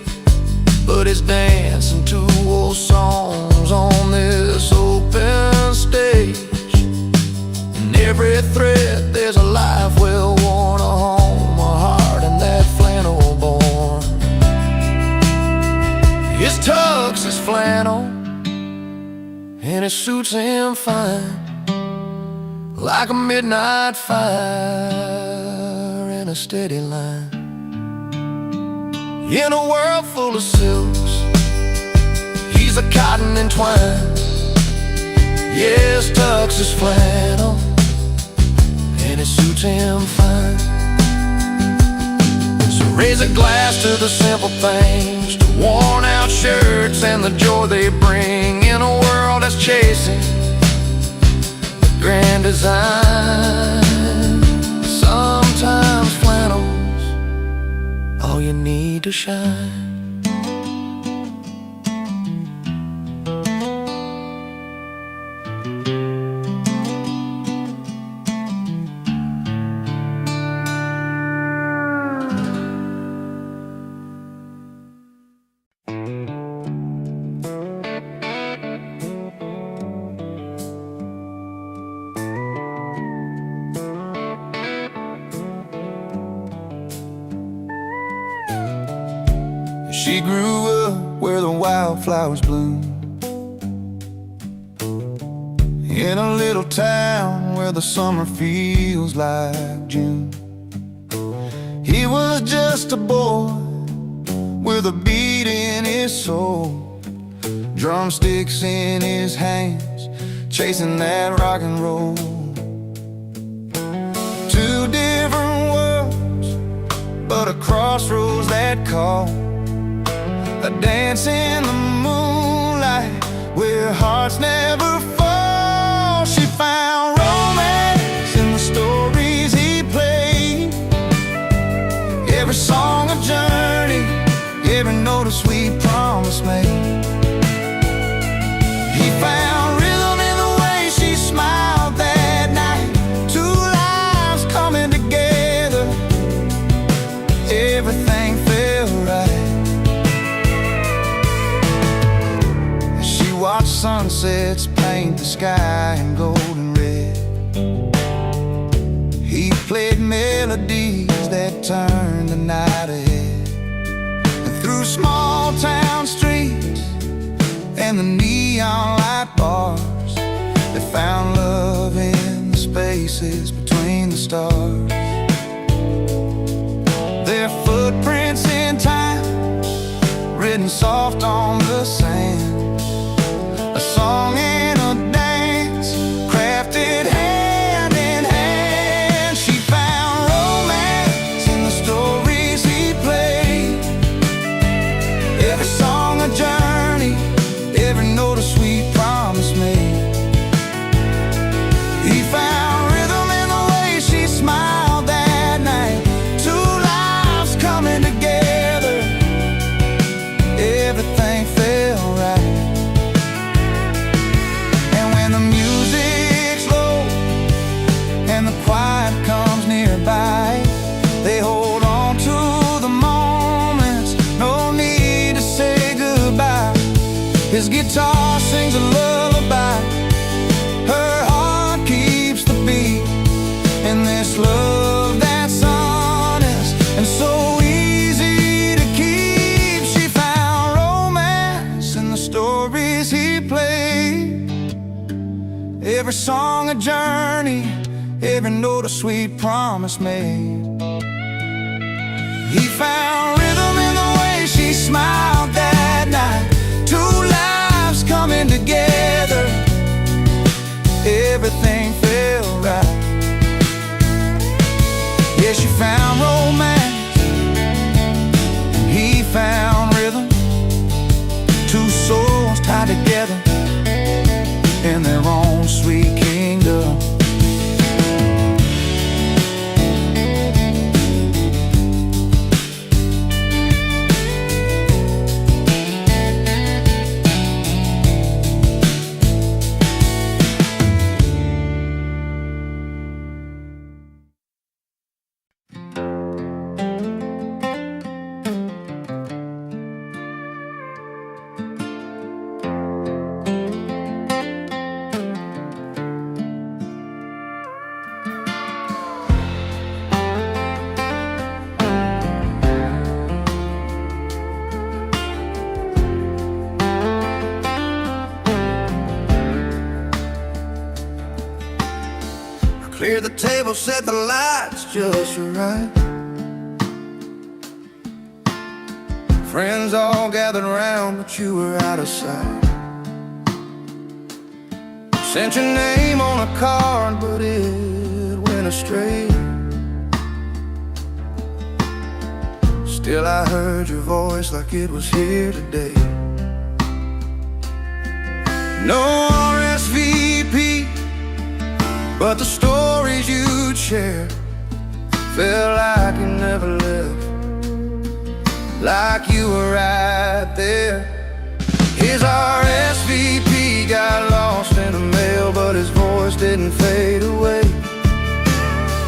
but it's dancing to old songs on this open stage. In every thread there's a life well worn, a home, a heart, and that flannel born. His tux is flannel, and it suits him fine, like a midnight fire in a steady line. In a world full of silks, he's a cotton and twine. Yeah, his tux is flannel, and it suits him fine. So raise a glass to the simple things, to worn out shirts and the joy they bring in a world that's chasing the grand design. Sometimes flannel's all you need to shine. She grew up where the wildflowers bloom, in a little town where the summer feels like June. He was just a boy with a beat in his soul, drumsticks in his hands, chasing that rock and roll. Two different worlds, but a crossroads that call. A dance in the moonlight where hearts never fall. She found romance in the stories he played, every song a journey, every note a sweet promise made. He found rhythm in the way she smiled that night, two lives coming together, everything felt right. sunsets paint the sky in golden red. He played melodies that turned the night ahead. And through small town streets and the neon light bars, they found love in the spaces between the stars. Their footprints in time, written soft on the sand, a song and a dance, crafted hand in hand. She found romance in the stories he played. Every song a journey, every note a sweet promise made. He found rhythm in the way she smiled that night. Two lives coming together, everything felt right. And when the music's low and the quiet comes nearby, they hold on to the moments, no need to say goodbye. His guitar sings a lullaby, her heart keeps the beat in this love that's honest and so easy to keep. She found romance in the stories he played. Every song a journey, every note a sweet promise made. He found rhythm in the way she smiled that night. Two lives coming together, everything felt right. Yeah, she found romance, and he found rhythm. Two souls tied together in their own sweet kingdom. Clear the table, set the lights just right. Friends all gathered around, but you were out of sight. Sent your name on a card, but it went astray. Still I heard your voice like it was here today. No RSVP, but the stories you'd share felt like you never left, like you were right there. His RSVP got lost in the mail, but his voice didn't fade away.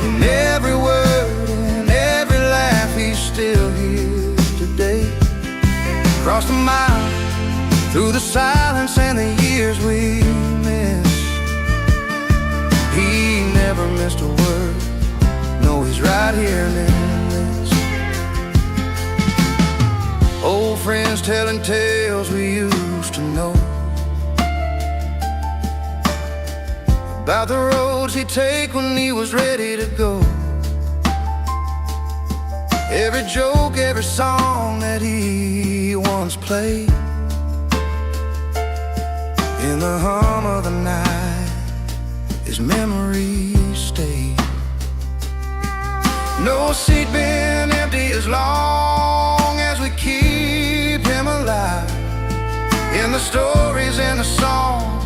In every word and every laugh, he's still here today. Across the mile, through the silence and the years we missed, he never missed a word. No, he's right here in this. Old friends telling tales we used to know, about the roads he'd take when he was ready to go. Every joke, every song that he once played, in the hum of the night, his memories stay. No seat been empty as long as we keep him alive. In the stories and the songs,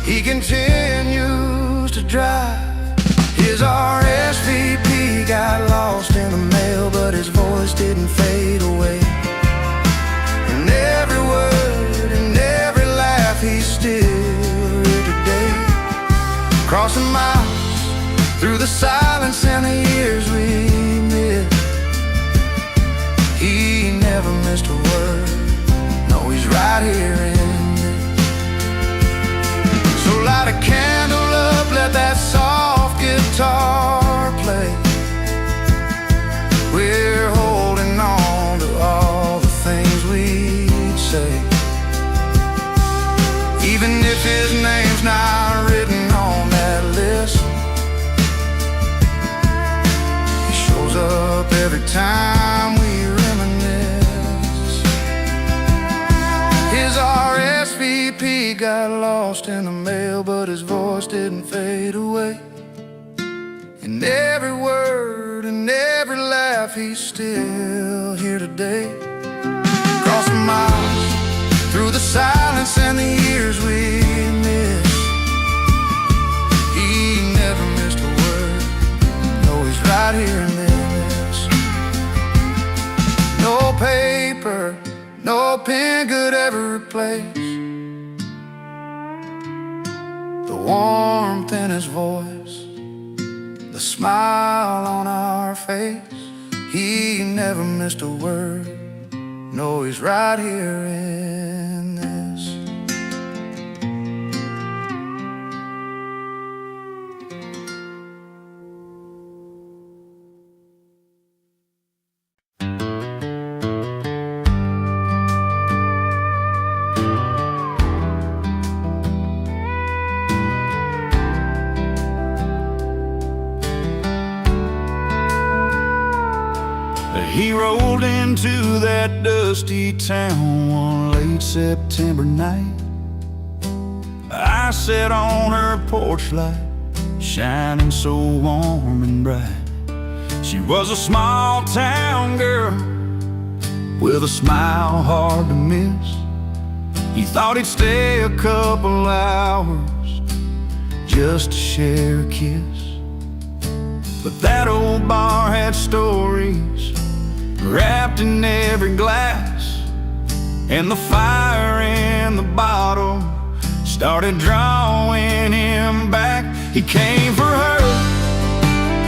he continues to drive. His RSVP got lost in the mail, but his voice didn't fade away. And every word and every laugh, he's still here today. Crossing miles through the silence and the years we missed, he never missed a word. No, he's right here in this. Light a candle up, let that soft guitar play. We're holding on to all the things we'd say, even if his name's not written on that list. He shows up every time we reminisce. His RSVP got lost in the mail, but his voice didn't fade away. In every word and every laugh, he's still here today. Across the miles, through the silence and the years we missed, he never missed a word. No, he's right here in this. No paper, no pen could ever replace the warmth in his voice, the smile on our face. He never missed a word. No, he's right here in this. He rolled into that dusty town one late September night. I sat on her porch light, shining so warm and bright. She was a small town girl with a smile hard to miss. He thought he'd stay a couple hours just to share a kiss. But that old bar had stories wrapped in every glass, and the fire in the bottle started drawing him back. He came for her,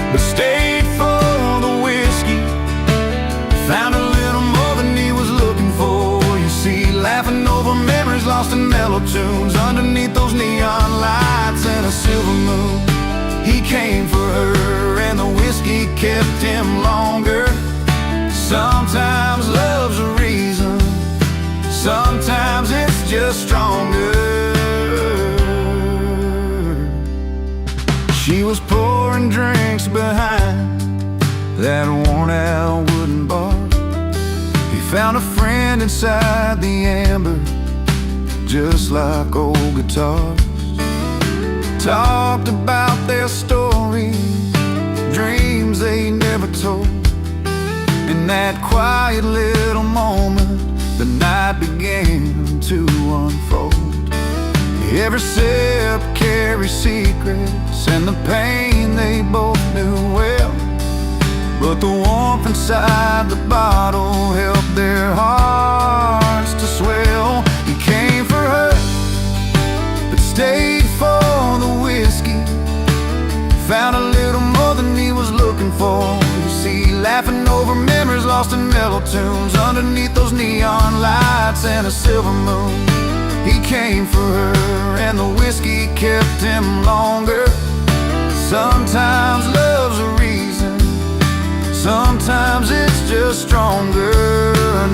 but stayed for the whiskey. Found a little more than he was looking for. You see, laughing over memories lost in mellow tunes, underneath those neon lights and a silver moon. He came for her, and the whiskey kept him longer. Sometimes love's a reason, sometimes it's just stronger. She was pouring drinks behind that worn-out wooden bar. He found a friend inside the amber, just like old guitars. Talked about their stories, dreams they never told. In that quiet little moment, the night began to unfold. Every sip carried secrets, and the pain they both knew well. But the warmth inside the bottle helped their hearts to swell. He came for her, but stayed for the whiskey. Found a little more than he was looking for. You see, laughing over memories lost in mellow tunes, underneath those neon lights and a silver moon. He came for her, and the whiskey kept him longer. Sometimes love's a reason, sometimes it's just stronger.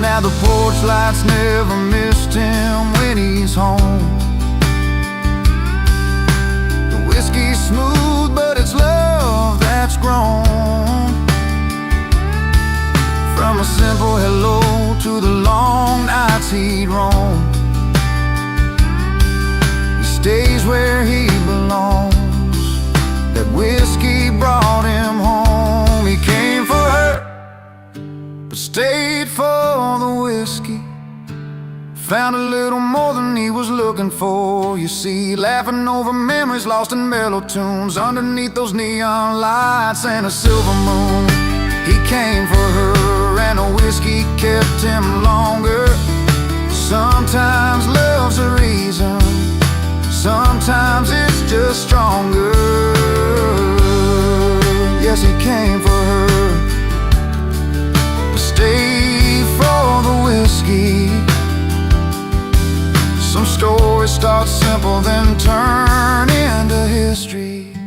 Now the porch lights never missed him when he's home. The whiskey's smooth, but it's love that's grown. From a simple hello to the long nights he'd roam. He stays where he belongs. That whiskey brought him home. He came for her, but stayed for the whiskey. Found a little more than he was looking for. You see, laughing over memories lost in mellow tunes, underneath those neon lights and a silver moon. He came for her, and the whiskey kept him longer. Sometimes love's a reason, sometimes it's just stronger. Yes, he came for her, stayed for the whiskey. Some stories start simple, then turn street.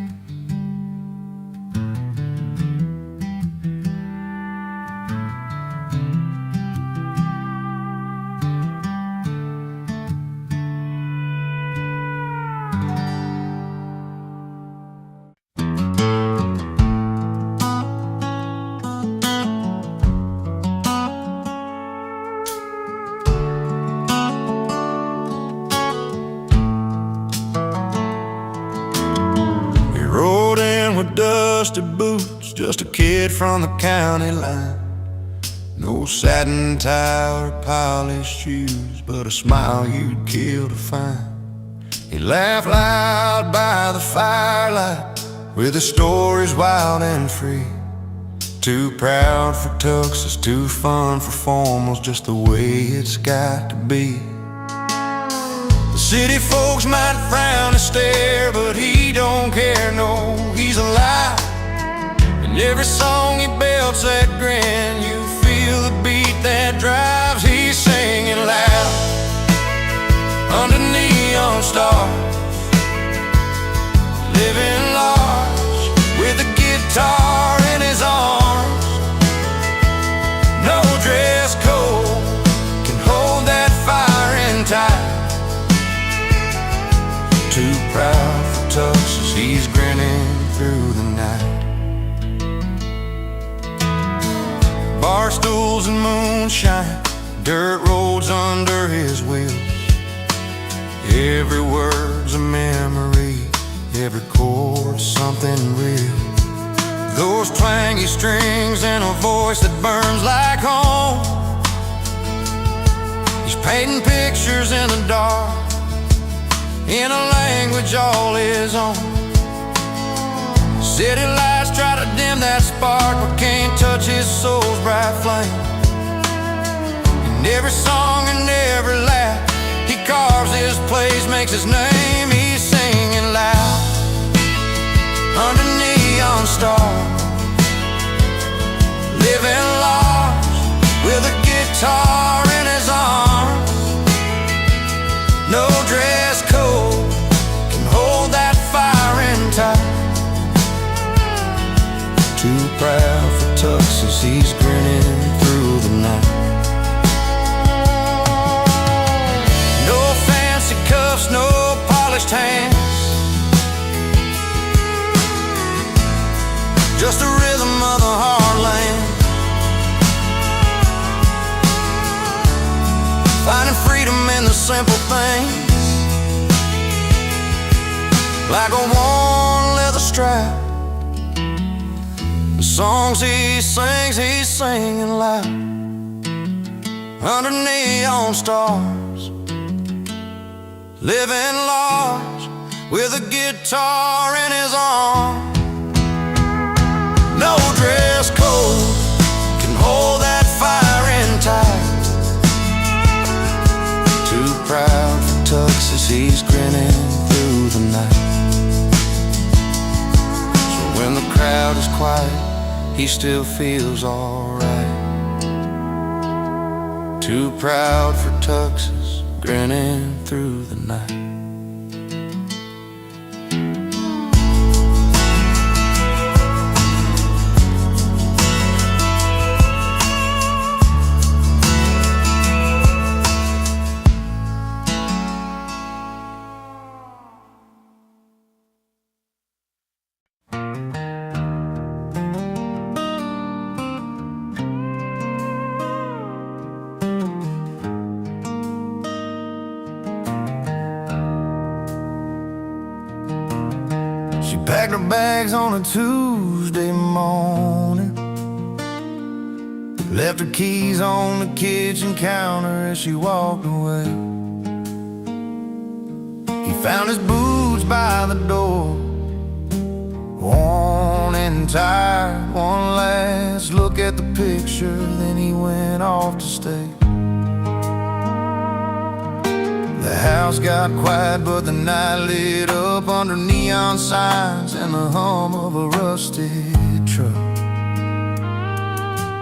With dusty boots, just a kid from the county line. No satin tie or polished shoes, but a smile you'd kill to find. He laughed loud by the firelight, with his stories wild and free. Too proud for tuxes, too fun for formals, just the way it's got to be. The city folks might frown and stare, but he don't care, no, he's alive. In every song he belts that grin, you feel the beat that drives. He's singing loud under neon stars, living large with a guitar in his arms. No dress code can hold that fire in tight. Too proud for tuxes, he's grinning through the night. Bar stools and moonshine, dirt roads under his wheels. Every word's a memory, every chord's something real. Those twangy strings and a voice that burns like home. He's painting pictures in the dark, in a language all his own. City lights try to dim that spark, but can't touch his soul's bright flame. In every song and every laugh, he carves his place, makes his name. He's singing loud under neon stars, living large with a guitar in his arms. No dress code can hold that fire in tight. Too proud for tuxes, he's grinning through the night. No fancy cuffs, no polished hands, just the rhythm of the heartland. Finding freedom in the simple things, like a worn leather strap. The songs he sings, he's singing loud under neon stars, living large with a guitar in his arms. No dress code can hold that fire in tight. Too proud for tuxes, he's grinning through the night. So when the crowd is quiet, he still feels alright. Too proud for tuxes, grinning through the night. She packed her bags on a Tuesday morning, left her keys on the kitchen counter as she walked away. He found his boots by the door, worn and tired. One last look at the picture, then he went off to stay. The house got quiet, but the night lit up under neon signs and the hum of a rusty truck.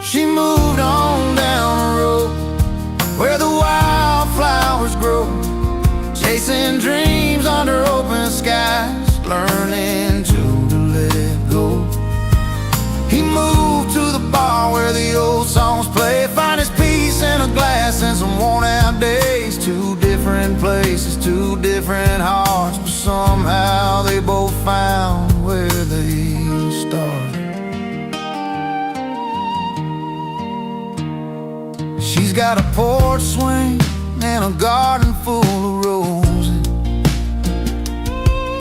She moved on down the road where the wildflowers grow, chasing dreams under open skies, learning different hearts, but somehow they both found where they start. She's got a porch swing and a garden full of roses,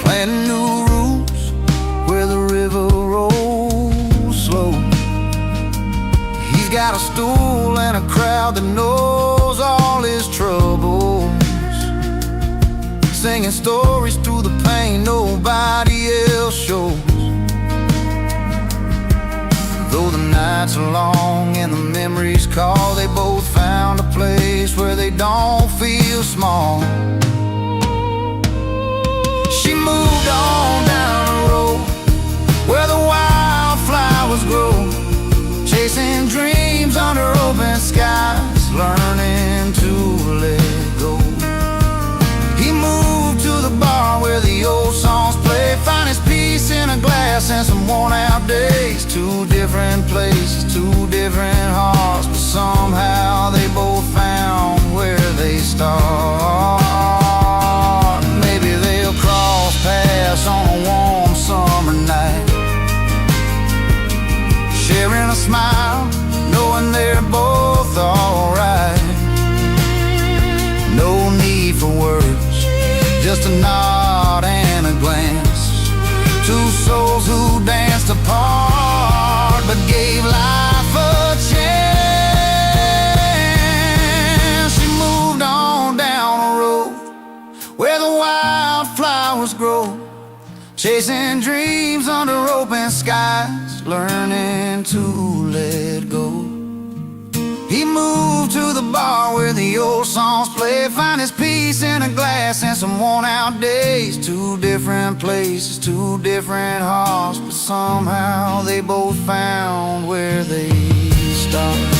planting new roots where the river rolls slow. He's got a stool and a crowd that knows all his troubles, singing stories through the pain nobody else shows. Though the nights are long and the memories call, they both found a place where they don't feel small. She moved on down the road where the wildflowers grow, chasing dreams under open skies, learning to let go. He moved to the bar where the old songs play, find his peace in a glass and some worn out days. Two different places, two different hearts, but somehow they both found where they start. Maybe they'll cross paths on a warm summer night, sharing a smile, knowing they're both alright. No need for words, just a nod and a glance. Two souls who danced apart but gave life a chance. She moved on down a road where the wildflowers grow, chasing dreams under open skies, learning to let go. He moved to the bar where the old songs play, find his peace in a glass and some worn out days. Two different places, two different hearts, but somehow they both found where they start.